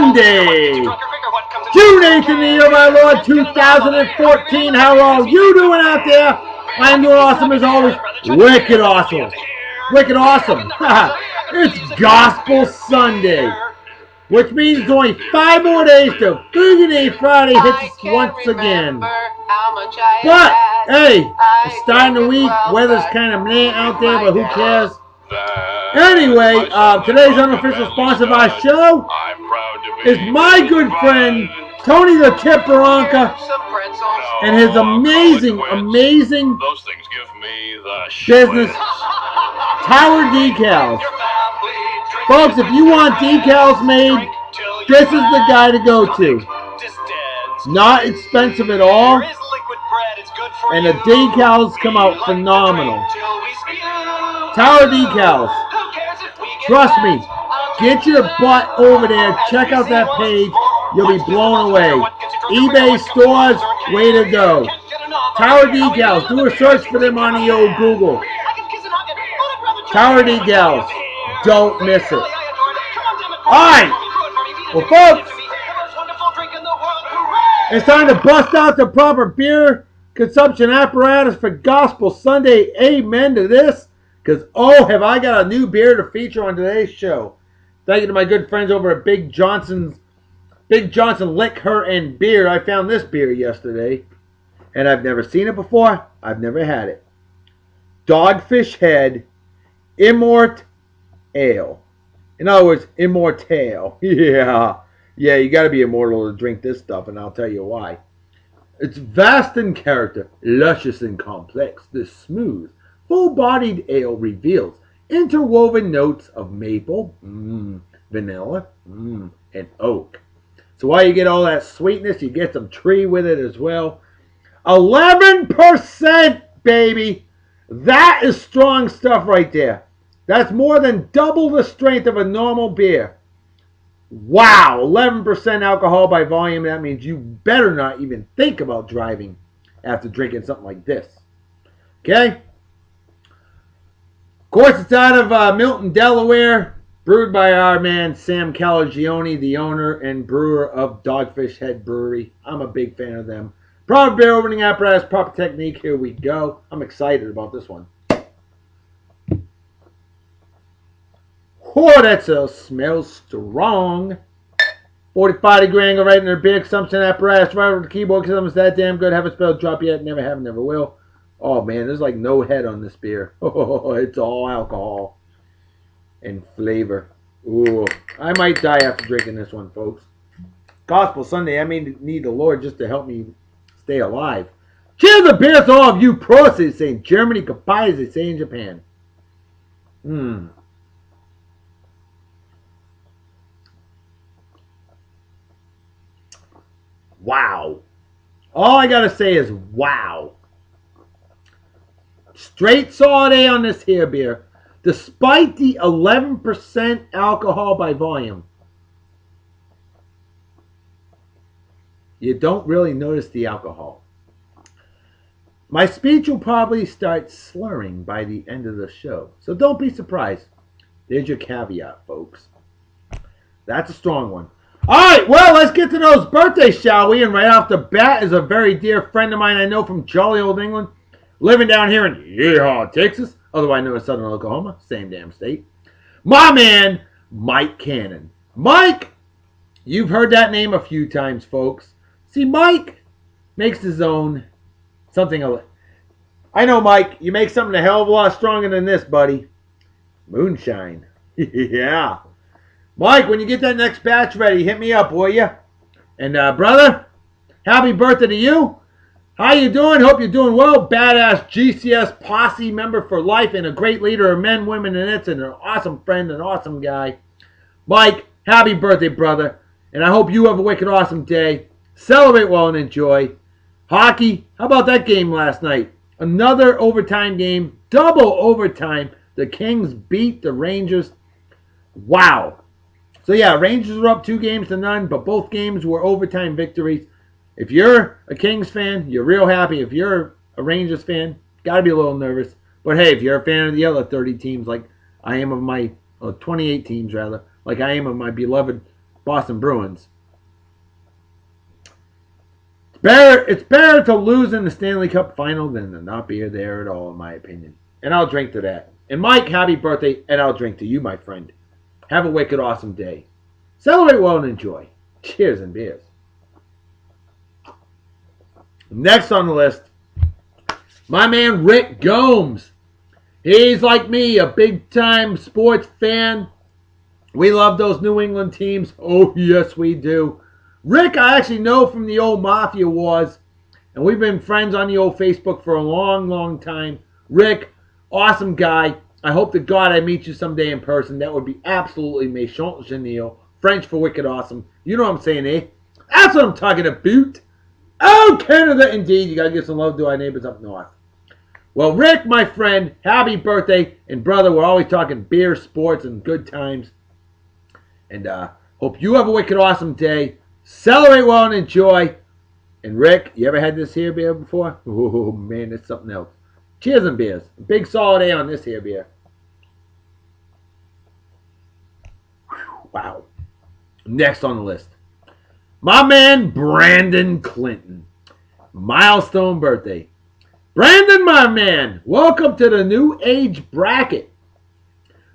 Sunday, June 8th in the year of our Lord 2014. How are you doing out there? I'm doing awesome as always. Wicked awesome. Wicked awesome. It's Gospel Sunday, which means only 5 more days till Friggin' Friday hits us once again. But, hey, it's starting the week. Weather's kind of meh out there, but who cares? Anyway, today's unofficial sponsor of our show is my good friend Tony the Chip Baranca and his amazing business, Tower Decals. Folks, if you want decals made, this is the guy to go to. Not expensive at all, and the decals come out phenomenal. Tower Decals. Trust me, get your butt over there, check out that page, you'll be blown away. eBay stores, way to go. Tower Decals, do a search for them on the old Google. Tower Decals, don't miss it. Alright, well folks, it's time to bust out the proper beer consumption apparatus for Gospel Sunday. Amen to this. Because, oh, have I got a new beer to feature on today's show. Thank you to my good friends over at Big Johnson Liquor and Beer. I found this beer yesterday, and I've never seen it before. I've never had it. Dogfish Head Immort Ale. In other words, immortale. Yeah, you got to be immortal to drink this stuff, and I'll tell you why. It's vast in character, luscious and complex. This smooth, full-bodied ale reveals interwoven notes of maple, vanilla, and oak. So while you get all that sweetness, you get some tree with it as well. 11%, baby! That is strong stuff right there. That's more than double the strength of a normal beer. Wow, 11% alcohol by volume. That means you better not even think about driving after drinking something like this. Okay? Of course, it's out of Milton, Delaware, brewed by our man Sam Calagione, the owner and brewer of Dogfish Head Brewery. I'm a big fan of them. Proper beer opening apparatus, proper technique. Here we go. I'm excited about this one. Oh, that smells strong. 45-degree angle right in their beer consumption apparatus. Right over the keyboard because it's that damn good. Haven't spelled drop yet. Never have, never will. Oh, man, there's like no head on this beer. Oh, it's all alcohol and flavor. Ooh, I might die after drinking this one, folks. Gospel Sunday, I may need the Lord just to help me stay alive. Cheers to beer to all of you pros, they say in Germany. Goodbye, as they say in Japan. Wow. All I gotta say is wow. Straight solid A on this here beer. Despite the 11% alcohol by volume, you don't really notice the alcohol. My speech will probably start slurring by the end of the show, so don't be surprised. There's your caveat, folks. That's a strong one. Alright, well, let's get to those birthdays, shall we? And right off the bat is a very dear friend of mine I know from jolly old England, living down here in Yeehaw, Texas, otherwise known as Southern Oklahoma, same damn state. My man, Mike Cannon. Mike, you've heard that name a few times, folks. See, Mike makes his own something. I know, Mike, you make something a hell of a lot stronger than this, buddy. Moonshine. Yeah. Mike, when you get that next batch ready, hit me up, will you? And, brother, happy birthday to you. How you doing? Hope you're doing well. Badass GCS posse member for life and a great leader of men, women, and it's and an awesome friend, an awesome guy. Mike, happy birthday, brother. And I hope you have a wicked awesome day. Celebrate well and enjoy. Hockey, how about that game last night? Another overtime game, double overtime. The Kings beat the Rangers. Wow. So yeah, Rangers were up 2-0, but both games were overtime victories. If you're a Kings fan, you're real happy. If you're a Rangers fan, got to be a little nervous. But hey, if you're a fan of the other 30 teams, like I am of my, 28 teams rather, like I am of my beloved Boston Bruins. It's better to lose in the Stanley Cup final than to not be there at all, in my opinion. And I'll drink to that. And Mike, happy birthday, and I'll drink to you, my friend. Have a wicked awesome day. Celebrate well and enjoy. Cheers and beers. Next on the list, my man Rick Gomes. He's like me, a big-time sports fan. We love those New England teams. Oh, yes, we do. Rick, I actually know from the old Mafia Wars, and we've been friends on the old Facebook for a long, long time. Rick, awesome guy. I hope to God I meet you someday in person. That would be absolutely méchant génial. French for wicked awesome. You know what I'm saying, eh? That's what I'm talking about. Oh, Canada, indeed. You got to give some love to our neighbors up north. Well, Rick, my friend, happy birthday. And brother, we're always talking beer, sports, and good times. And hope you have a wicked awesome day. Celebrate well and enjoy. And Rick, you ever had this here beer before? Oh, man, it's something else. Cheers and beers. Big solid A on this here beer. Wow. Next on the list, my man Brandon Clinton. Milestone birthday. Brandon, my man, welcome to the new age bracket.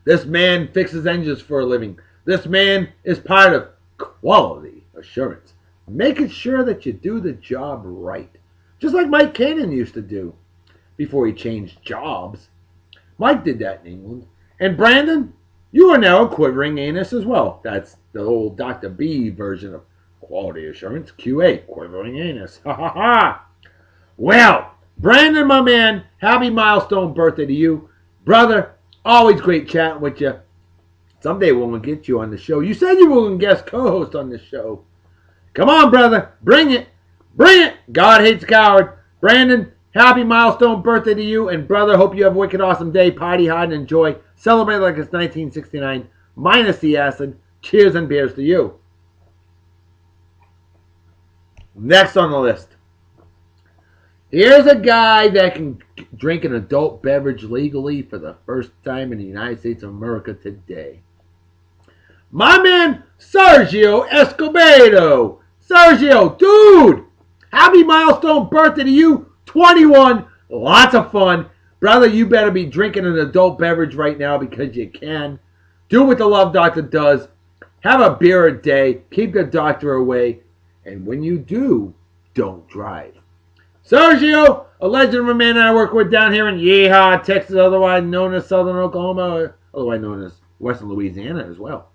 This man fixes engines for a living. This man is part of quality assurance, making sure that you do the job right. Just like Mike Cannon used to do before he changed jobs. Mike did that in England. And Brandon, you are now a quivering anus as well. That's the old Dr. B version of quality assurance, QA, quivering anus. Ha ha ha. Well, Brandon, my man, happy milestone birthday to you. Brother, always great chatting with you. Someday we're going to get you on the show. You said you were going to guest co-host on the show. Come on, brother. Bring it. Bring it. God hates a coward. Brandon, happy milestone birthday to you. And brother, hope you have a wicked awesome day. Party hard and enjoy. Celebrate like it's 1969. Minus the acid. Cheers and beers to you. Next on the list. Here's a guy that can drink an adult beverage legally for the first time in the United States of America today. My man, Sergio Escobedo. Sergio, dude, happy milestone birthday to you. 21, lots of fun. Brother, you better be drinking an adult beverage right now because you can. Do what the love doctor does. Have a beer a day. Keep the doctor away. And when you do, don't drive. Sergio, a legend of a man I work with down here in Yeehaw, Texas, otherwise known as Southern Oklahoma, or otherwise known as Western Louisiana as well.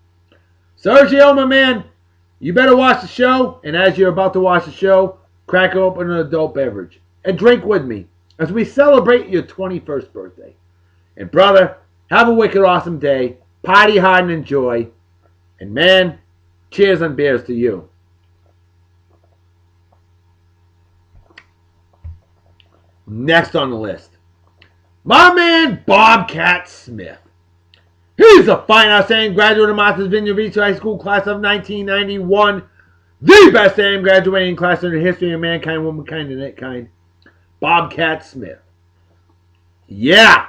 Sergio, my man, you better watch the show, and as you're about to watch the show, crack open an adult beverage and drink with me as we celebrate your 21st birthday. And brother, have a wicked awesome day, party hard and enjoy, and man, cheers and beers to you. Next on the list, my man Bobcat Smith. He's a fine, outstanding graduate of Martha's Vineyard Beach High School class of 1991. The best AM graduating class in the history of mankind, womankind, and that kind. Bobcat Smith. Yeah,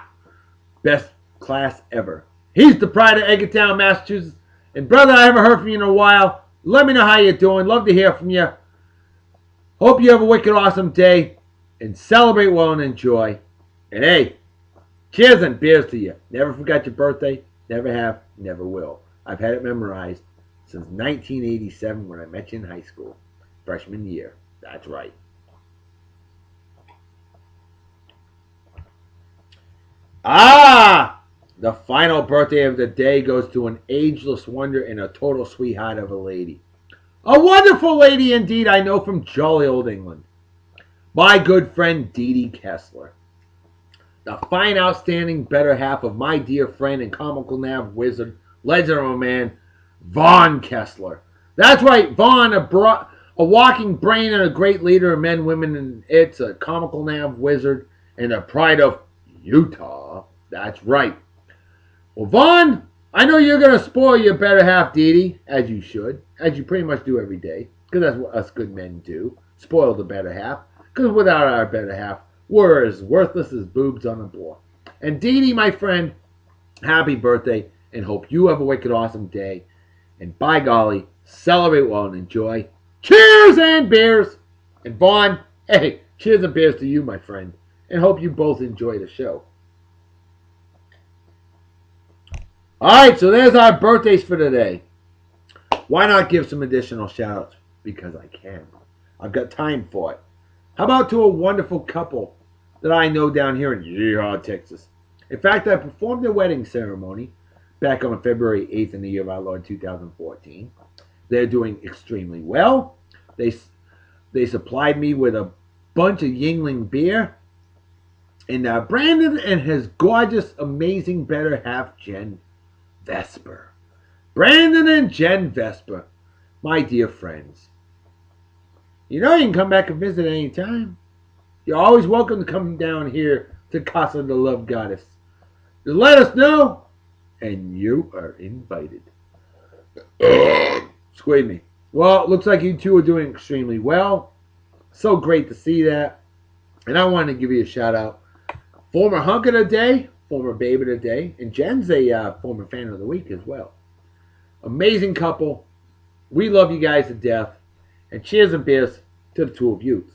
best class ever. He's the pride of Edgartown, Massachusetts. And brother, I haven't heard from you in a while. Let me know how you're doing. Love to hear from you. Hope you have a wicked awesome day. And celebrate well and enjoy. And hey, cheers and beers to you. Never forgot your birthday. Never have, never will. I've had it memorized since 1987 when I met you in high school. Freshman year. That's right. The final birthday of the day goes to an ageless wonder and a total sweetheart of a lady. A wonderful lady indeed, I know, from jolly old England. My good friend DeDe Kessler. The fine, outstanding better half of my dear friend and comical nav wizard, legend of a man, Vaughn Kessler. That's right, Vaughn, a walking brain and a great leader of men, women, and it's a comical nav wizard and a pride of Utah. That's right. Well, Vaughn, I know you're going to spoil your better half, DeDe, as you should, as you pretty much do every day, because that's what us good men do, spoil the better half. Because without our better half, we're as worthless as boobs on a board. And DeDe, my friend, happy birthday, and hope you have a wicked awesome day. And by golly, celebrate well and enjoy. Cheers and beers! And Vaughn, hey, cheers and beers to you, my friend. And hope you both enjoy the show. Alright, so there's our birthdays for today. Why not give some additional shout outs? Because I can. I've got time for it. How about to a wonderful couple that I know down here in Yeehaw, Texas? In fact, I performed their wedding ceremony back on February 8th in the year of our Lord 2014. They're doing extremely well. They supplied me with a bunch of Yingling beer. And Brandon and his gorgeous, amazing better half, Jen Vesper. Brandon and Jen Vesper, my dear friends. You know you can come back and visit any time. You're always welcome to come down here to Casa the Love Goddess. Just let us know, and you are invited. Excuse me. Well, it looks like you two are doing extremely well. So great to see that. And I want to give you a shout out. Former hunk of the day, former babe of the day, and Jen's a former fan of the week as well. Amazing couple. We love you guys to death. And cheers and beers to the two of you.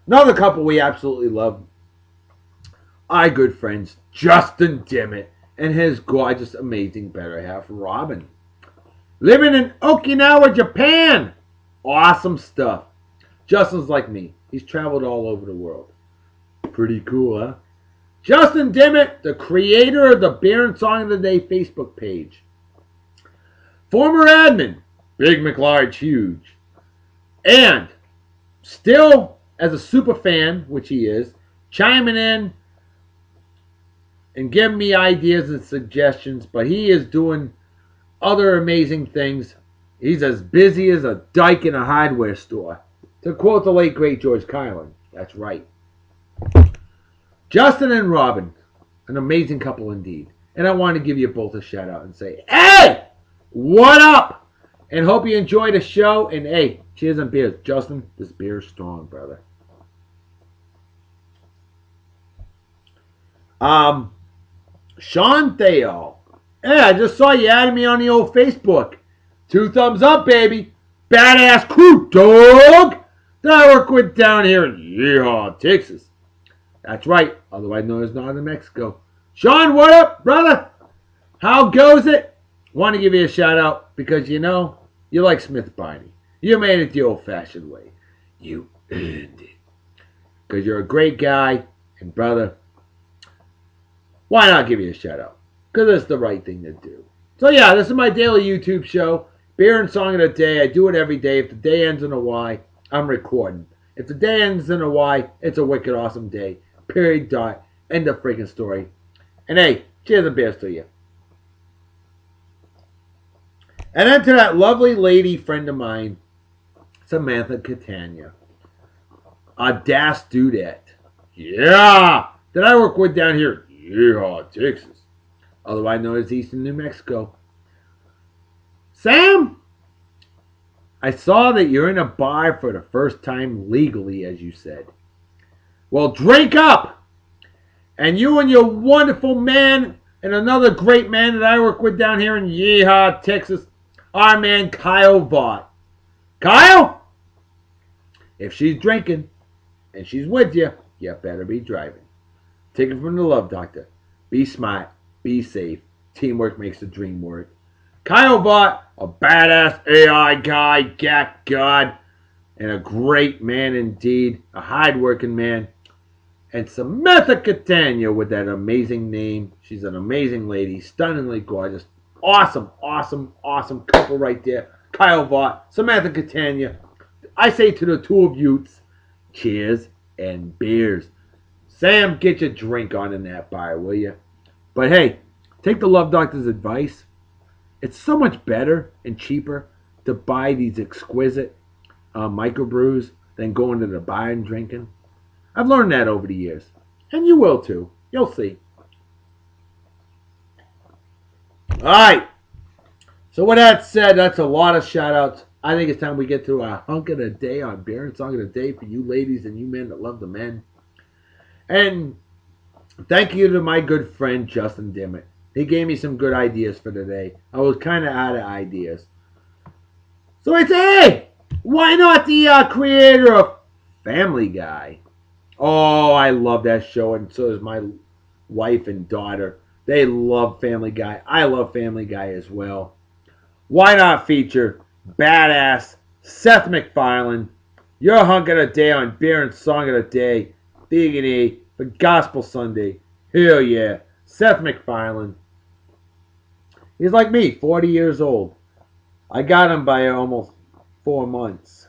Another couple we absolutely love. Our good friends, Justin Dimmitt and his gorgeous, amazing better half, Robyn. Living in Okinawa, Japan. Awesome stuff. Justin's like me. He's traveled all over the world. Pretty cool, huh? Justin Dimmitt, the creator of the Beer and Song of the Day Facebook page. Former admin, Big McLarge Huge. And still, as a super fan, which he is, chiming in and giving me ideas and suggestions, but he is doing other amazing things. He's as busy as a dyke in a hardware store. To quote the late, great George Carlin. That's right. Justin and Robyn, an amazing couple indeed. And I want to give you both a shout out and say, hey, what up? And hope you enjoy the show. And hey, cheers and beers. Justin, this beer's strong, brother. Sean Theo. Hey, I just saw you added me on the old Facebook. 2 thumbs up, baby. Badass crew, dog. That I work with down here in Yeehaw, Texas. That's right, otherwise known as Northern Mexico. Sean, what up, brother? How goes it? Want to give you a shout out because you know, you like Smith Barney. You made it the old-fashioned way. You earned it. Because you're a great guy, and brother, why not give you a shout out? Because it's the right thing to do. So yeah, this is my daily YouTube show. Beer and Song of the Day. I do it every day. If the day ends in a Y, I'm recording. If the day ends in a Y, it's a wicked awesome day. Period. Dot. End of freaking story. And hey, cheers and beers to you. And then to that lovely lady friend of mine, Samantha Catania. A Das Dudette. Yeah! That I work with down here in Yeehaw, Texas. Otherwise known as Eastern New Mexico. Sam, I saw that you're in a bar for the first time legally, as you said. Well, drink up! And you and your wonderful man and another great man that I work with down here in Yeehaw, Texas, our man Kyle Vaughn. Kyle? If she's drinking and she's with you, you better be driving. Take it from the Love Doctor. Be smart. Be safe. Teamwork makes the dream work. Kyle Vaughn, a badass AI guy, GAC God, and a great man indeed, a hard-working man. And Samantha Catania with that amazing name. She's an amazing lady, stunningly gorgeous. Awesome, awesome, awesome couple right there. Kyle Vaughn, Samantha Catania. I say to the two of yous, cheers and beers. Sam, get your drink on in that bar, will you? But hey, take the Love Doctor's advice. It's so much better and cheaper to buy these exquisite microbrews than going to the bar and drinking. I've learned that over the years. And you will too. You'll see. Alright. So with that said, that's a lot of shout outs. I think it's time we get to our hunk of the day on Beer and Song of the Day for you ladies and you men that love the men. And thank you to my good friend Justin Dimmitt. He gave me some good ideas for today. I was kind of out of ideas. So I said, hey, why not the creator of Family Guy? Oh, I love that show, and so does my wife and daughter. They love Family Guy. I love Family Guy as well. Why not feature badass Seth MacFarlane, your hunk of the day on Beer and Song of the Day, D for Gospel Sunday. Hell yeah, Seth MacFarlane. He's like me, 40 years old. I got him by almost 4 months.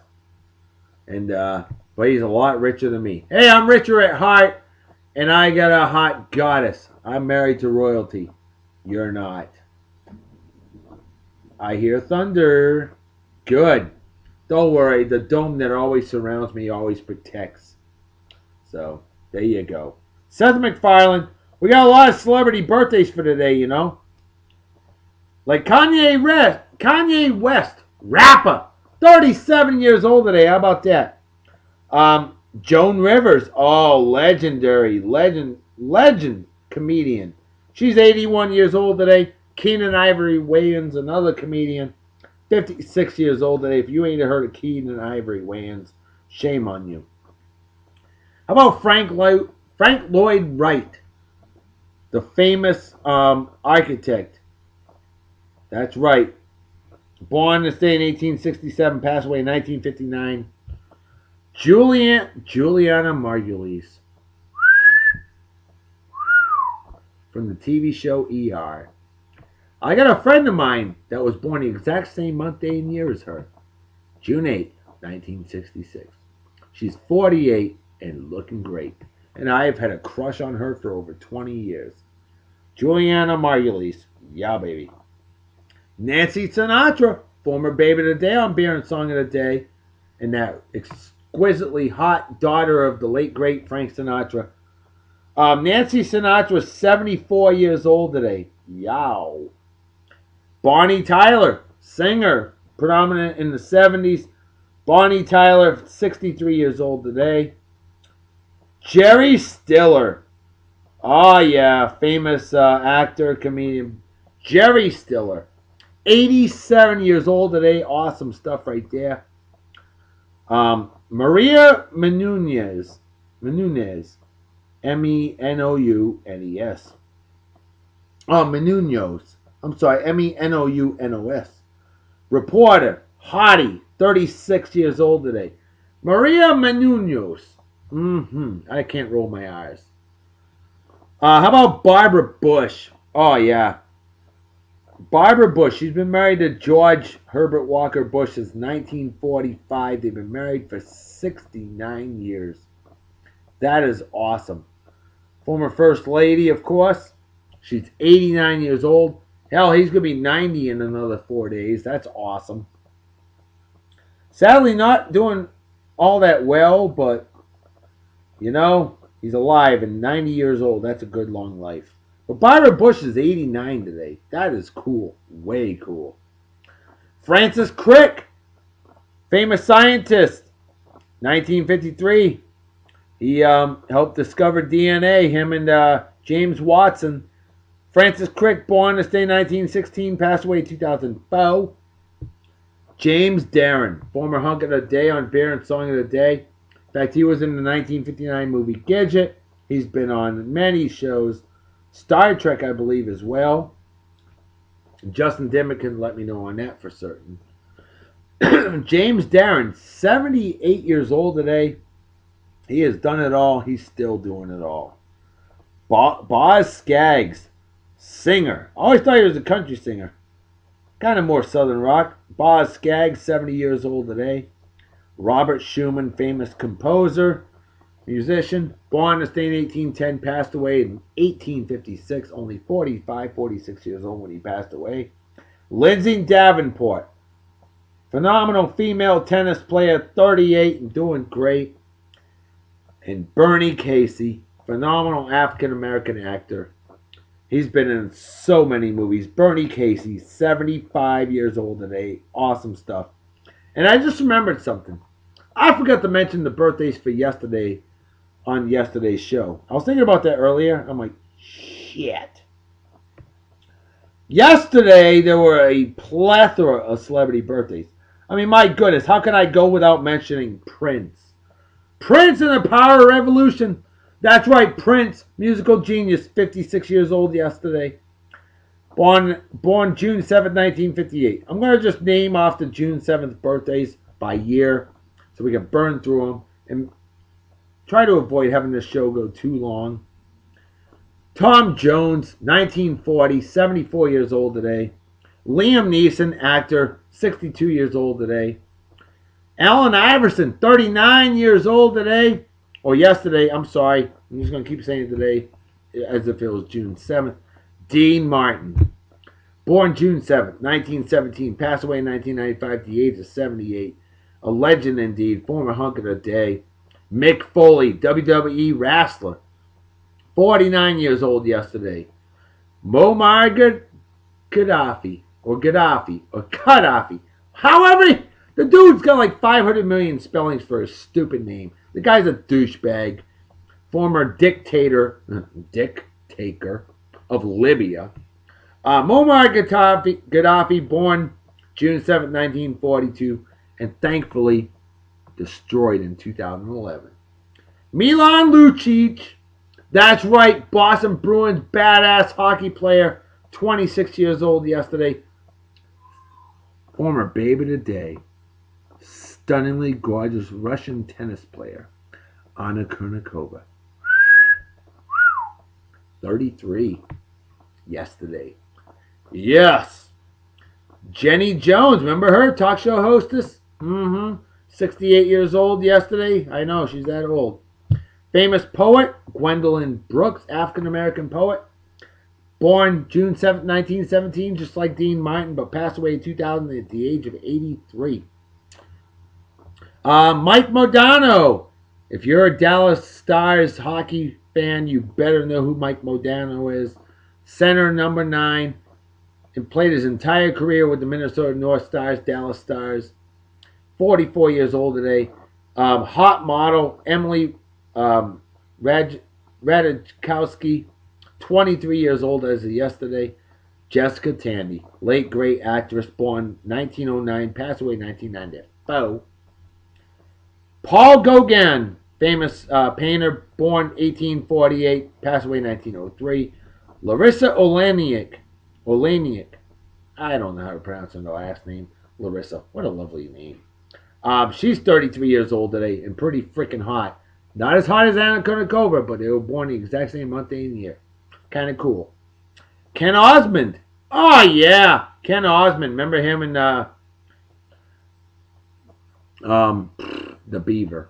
And but he's a lot richer than me. Hey, I'm richer at heart, and I got a hot goddess. I'm married to royalty. You're not. I hear thunder. Good. Don't worry, the dome that always surrounds me always protects. So, there you go. Seth MacFarlane. We got a lot of celebrity birthdays for today, you know. Like Kanye West, rapper. 37 years old today. How about that? Joan Rivers. Oh, legend comedian. She's 81 years old today. Keenan Ivory Wayans, another comedian. 56 years old today. If you ain't heard of Keenan Ivory Wayans, shame on you. How about Frank Lloyd Wright, the famous architect? That's right. Born this day in 1867, passed away in 1959. Juliana Margulies from the TV show ER. I got a friend of mine that was born the exact same month, day, and year as her. June 8th, 1966. She's 48 and looking great. And I have had a crush on her for over 20 years. Juliana Margulies. Yeah, baby. Nancy Sinatra, former baby of the day on Beer and Song of the Day. And that exquisitely hot daughter of the late, great Frank Sinatra. Nancy Sinatra is 74 years old today. Yow. Bonnie Tyler, singer, predominant in the 70s. Bonnie Tyler, 63 years old today. Jerry Stiller. Oh, yeah, famous actor, comedian. Jerry Stiller, 87 years old today. Awesome stuff right there. Maria Menounos. Menounes. Oh, Menounos. I'm sorry, Menounos. Reporter, hottie, 36 years old today. Maria Menounos. I can't roll my eyes. How about Barbara Bush? Oh, yeah. Barbara Bush. She's been married to George Herbert Walker Bush since 1945. They've been married for 69 years. That is awesome. Former First Lady, of course. She's 89 years old. Hell, he's going to be 90 in another 4 days. That's awesome. Sadly, not doing all that well, but, you know, he's alive and 90 years old. That's a good long life. But Barbara Bush is 89 today. That is cool. Way cool. Francis Crick, famous scientist, 1953. He helped discover DNA, him and James Watson. Francis Crick, born this day 1916, passed away in 2004. James Darren, former hunk of the day on Beer and Song of the Day. In fact, he was in the 1959 movie Gidget. He's been on many shows. Star Trek, I believe, as well. Justin Dimmick can let me know on that for certain. James Darren, 78 years old today. He has done it all. He's still doing it all. Boz Scaggs, singer. I always thought he was a country singer. Kind of more southern rock. Boz Scaggs, 70 years old today. Robert Schumann, famous composer, musician. Born this day in 1810, passed away in 1856. Only 46 years old when he passed away. Lindsay Davenport, phenomenal female tennis player, 38 and doing great. And Bernie Casey, phenomenal African-American actor. He's been in so many movies. Bernie Casey, 75 years old today. Awesome stuff. And I just remembered something. I forgot to mention the birthdays for yesterday on yesterday's show. I was thinking about that earlier. I'm like, shit. Yesterday, there were a plethora of celebrity birthdays. I mean, my goodness, how can I go without mentioning Prince? Prince and the Power Revolution. That's right, Prince, musical genius, 56 years old yesterday. Born June 7th, 1958. I'm going to just name off the June 7th birthdays by year so we can burn through them and try to avoid having this show go too long. Tom Jones, 1940, 74 years old today. Liam Neeson, actor, 62 years old today. Allen Iverson, 39 years old today. Or yesterday, I'm sorry. I'm just going to keep saying it today as if it was June 7th. Dean Martin, born June 7th, 1917. Passed away in 1995 at the age of 78. A legend indeed. Former hunk of the day. Mick Foley, WWE wrestler. 49 years old yesterday. Muammar Gaddafi, or Gaddafi. However, the dude's got like 500 million spellings for his stupid name. The guy's a douchebag. Former dictator of Libya. Muammar Gaddafi, born June 7, 1942, and thankfully destroyed in 2011. Milan Lucic, that's right, Boston Bruins badass hockey player, 26 years old yesterday. Former babe of the day, stunningly gorgeous Russian tennis player, Anna Kournikova. 33 yesterday. Yes. Jenny Jones, remember her? Talk show hostess? 68 years old yesterday. I know, she's that old. Famous poet, Gwendolyn Brooks, African-American poet. Born June 7th, 1917, just like Dean Martin, but passed away in 2000 at the age of 83. Mike Modano. If you're a Dallas Stars hockey fan, you better know who Mike Modano is. Center number 9, and played his entire career with the Minnesota North Stars, Dallas Stars. 44 years old today. Hot model, Emily Ratajkowski, 23 years old as of yesterday. Jessica Tandy, late great actress, born 1909, passed away 1994. Paul Gauguin, famous painter, born 1848, passed away 1903. Larissa Oleniuk, I don't know how to pronounce her last name. Larissa, what a lovely name. She's 33 years old today and pretty freaking hot. Not as hot as Anna Kournikova, but they were born the exact same month and year. Kind of cool. Ken Osmond. Oh, yeah. Ken Osmond. Remember him in The Beaver.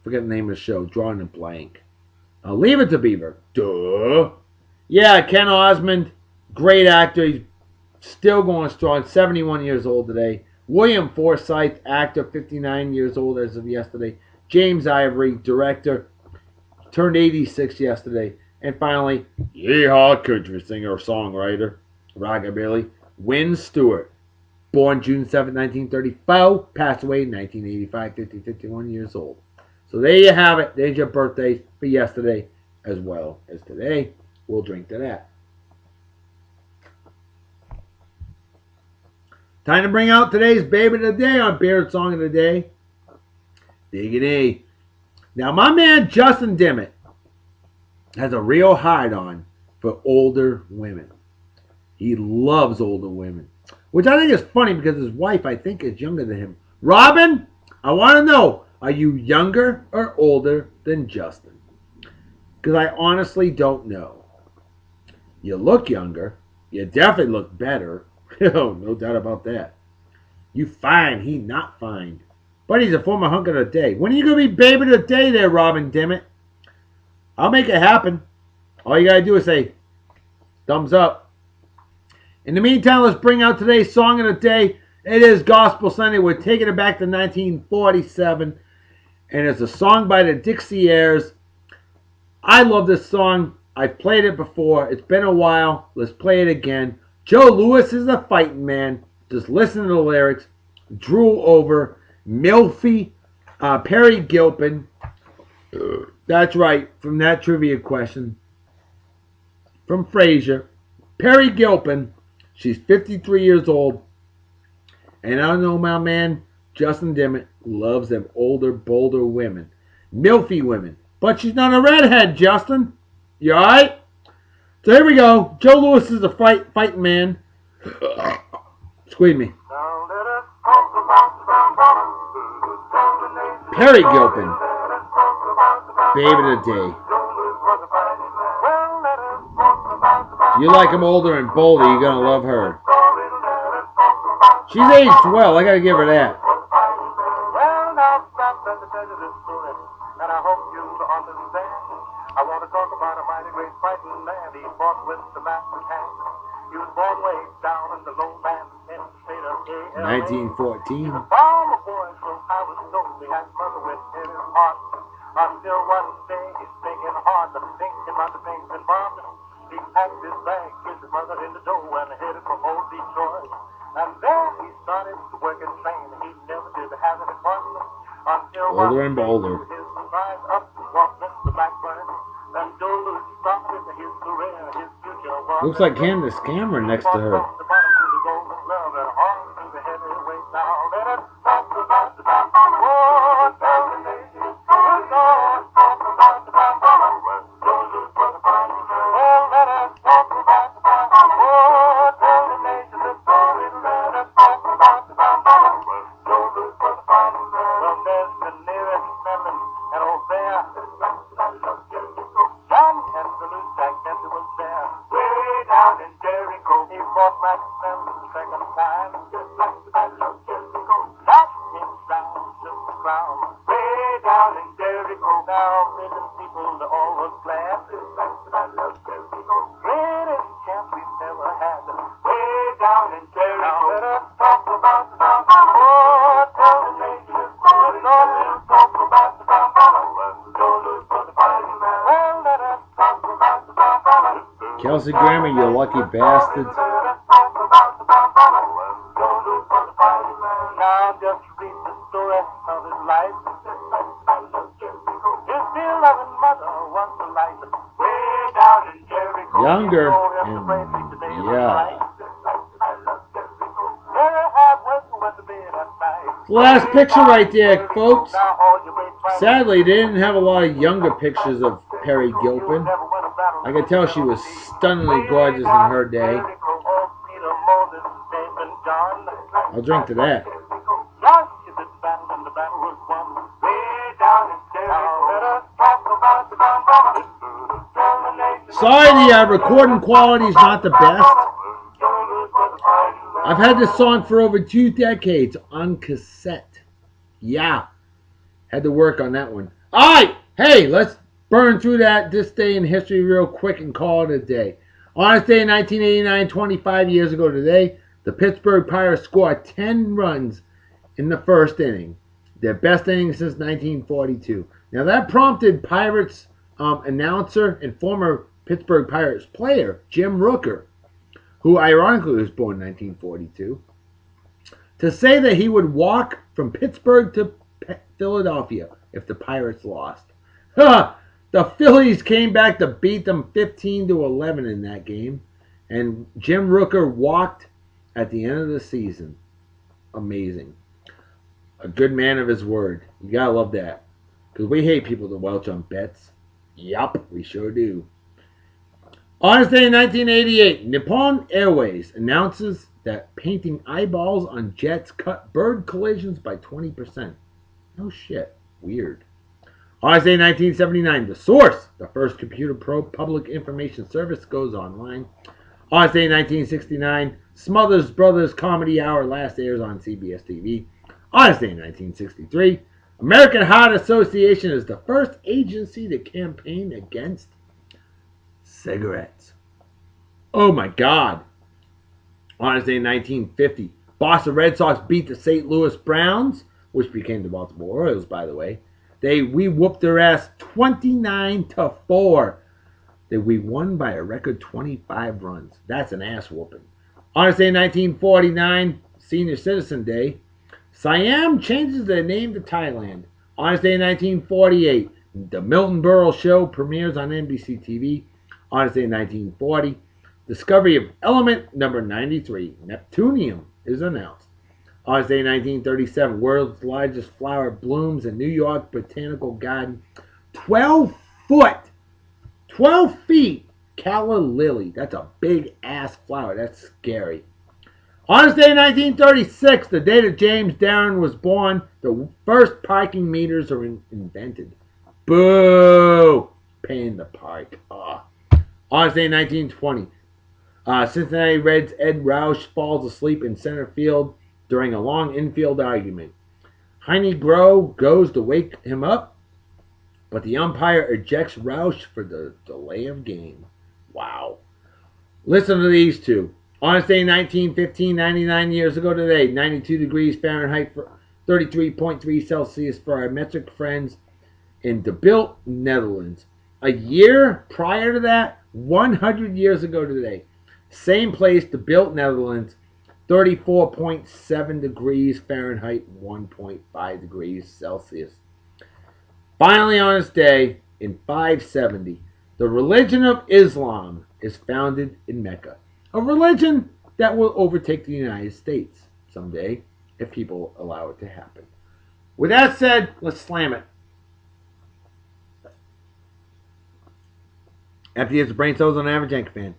Forget the name of the show. Drawing a blank. I'll leave it to Beaver. Duh. Yeah, Ken Osmond. Great actor. He's still going strong. 71 years old today. William Forsythe, actor, 59 years old as of yesterday. James Ivory, director, turned 86 yesterday. And finally, yeehaw country singer, songwriter, rockabilly, Wynn Stewart, born June 7, 1934, passed away in 1985, 51 years old. So there you have it. There's your birthday for yesterday as well as today. We'll drink to that. Time to bring out today's baby of the day on Beard Song of the Day. DeDe. Now, my man Justin Dimmitt has a real hard-on for older women. He loves older women, which I think is funny because his wife, I think, is younger than him. Robyn, I want to know, are you younger or older than Justin? Because I honestly don't know. You look younger. You definitely look better. Oh, no doubt about that. You fine. He not fine. But he's a former hunk of the day. When are you going to be baby of the day there, Robyn Dimmitt? I'll make it happen. All you got to do is say, thumbs up. In the meantime, let's bring out today's song of the day. It is Gospel Sunday. We're taking it back to 1947. And it's a song by the Dixiaires. I love this song. I've played it before. It's been a while. Let's play it again. Joe Louis is a fighting man. Just listen to the lyrics. Drool over. Milfy. Perry Gilpin. That's right. From that trivia question. From Frasier. Perry Gilpin She's 53 years old. And I know my man, Justin Dimmitt, loves them older, bolder women. Milfy women. But she's not a redhead, Justin. You alright? So here we go. Joe Louis is a fighting man. Excuse me. Perry Gilpin. Babe of the day. If you like him older and bolder, you're going to love her. She's aged well. I got to give her that. And I hope you understand. I want to talk about a mighty great fighting man. He fought with the master's hand. He was born way down in the lowlands in the state of ALA. 1914. He was a farmer boy, so I was told he had mother within his heart. Until one day he's thinking hard, thinking about the things involved. He packed his bag, kissed his mother in the door, and headed for old Detroit. And there he started to work and train. He never did have any fun. Until bolder and bolder. Looks like Candace Cameron next to her. Kelsey Grammer, you lucky bastards. Now just read the story of his life. His dear loving mother was the light way down in Jericho. Younger and yeah. Last picture right there, folks. Sadly, they didn't have a lot of younger pictures of Perry Gilpin. I could tell she was stunningly gorgeous in her day. I'll drink to that. Sorry, the recording quality is not the best. I've had this song for over 2 decades on cassette. Yeah, had to work on that one. All right, hey, let's burn through this day in history real quick and call it a day. On this day in 1989, 25 years ago today, the Pittsburgh Pirates scored 10 runs in the first inning. Their best inning since 1942. Now that prompted Pirates announcer and former Pittsburgh Pirates player Jim Rooker, who ironically was born in 1942, to say that he would walk from Pittsburgh to Philadelphia if the Pirates lost. The Phillies came back to beat them 15-11 in that game, and Jim Rooker walked at the end of the season. Amazing. A good man of his word. You gotta love that. Because we hate people that welch on bets. Yup, we sure do. On this day in 1988, Nippon Airways announces that painting eyeballs on jets cut bird collisions by 20%. No shit. Weird. On this day in 1979, The Source, the first computer public information service, goes online. On this day in 1969, Smothers Brothers Comedy Hour last airs on CBS TV. On this day in 1963, American Heart Association is the first agency to campaign against cigarettes. Oh my God. On this day in 1950, Boston Red Sox beat the St. Louis Browns, which became the Baltimore Orioles, by the way. We whooped their ass 29-4. We won by a record 25 runs. That's an ass whooping. On this day in 1949, Senior Citizen Day, Siam changes their name to Thailand. On this day in 1948, the Milton Berle Show premieres on NBC TV. On this day in 1940, Discovery of element number 93, Neptunium, is announced. August 8, 1937, world's largest flower blooms in New York Botanical Garden. 12 foot, 12 feet, calla lily. That's a big ass flower. That's scary. August 8, 1936, the day that James Darren was born, the first parking meters are invented. Boo! Paying the park. August 8, 1920, Cincinnati Reds' Ed Roush falls asleep in center field during a long infield argument. Heine Groh goes to wake him up, but the umpire ejects Roush for the delay of game. Wow. Listen to these two. August 8, 1915, 99 years ago today, 92 degrees Fahrenheit, 33.3 Celsius for our metric friends in DeDe, Netherlands. A year prior to that, 100 years ago today, same place, DeDe, Netherlands, 34.7 degrees Fahrenheit, 1.5 degrees Celsius. Finally, on this day, in 570, the religion of Islam is founded in Mecca. A religion that will overtake the United States someday, if people allow it to happen. With that said, let's slam it. Empty as the brain cells on an average Yankee fan.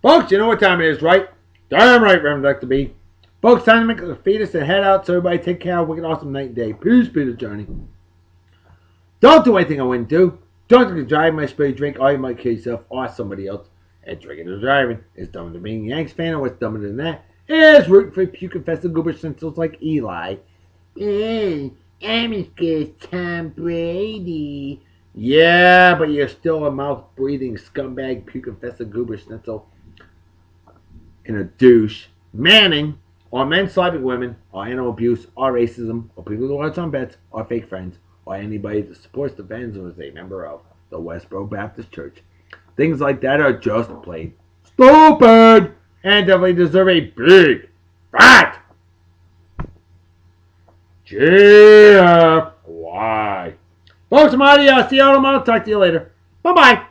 Folks, you know what time it is, right? Damn right, Reverend Dr. B. Folks, time to make a fetus and head out, so everybody take care. Have a wicked awesome night and day. Peace be the journey. Don't do anything I wouldn't do. Don't drink and drive, my spray drink, or you might kill yourself or somebody else. And drinking and driving is dumber than being a Yanks fan, and what's dumber than that is rooting for puke-infested goober sentinels like Eli. Hey, I'm as good as Tom Brady. Yeah, but you're still a mouth-breathing scumbag, puke-infested goober schnitzel and a douche. Manning, or men slapping women, or animal abuse, or racism, or people who watch on bets, or fake friends, or anybody that supports the fans or is a member of the Westboro Baptist Church. Things like that are just plain stupid and definitely deserve a big, fat GFY. Folks, I'm out of here. See you all tomorrow. Talk to you later. Bye-bye.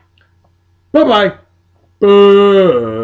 Bye-bye. Bye.